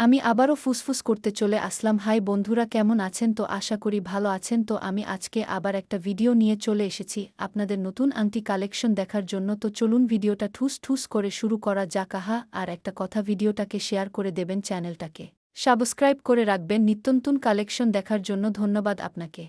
আমি আবারও ফুসফুস করতে চলে আসলাম। হাই বন্ধুরা, কেমন আছেন? তো আশা করি ভালো আছেন। তো আমি আজকে আবার একটা ভিডিও নিয়ে চলে এসেছি আপনাদের নতুন আংটি কালেকশন দেখার জন্য। তো চলুন ভিডিওটা ঠুস ঠুস করে শুরু করা যাক। আর একটা কথা, ভিডিওটাকে শেয়ার করে দেবেন, চ্যানেলটাকে সাবস্ক্রাইব করে রাখবেন নিত্যনতুন কালেকশন দেখার জন্য। ধন্যবাদ আপনাকে।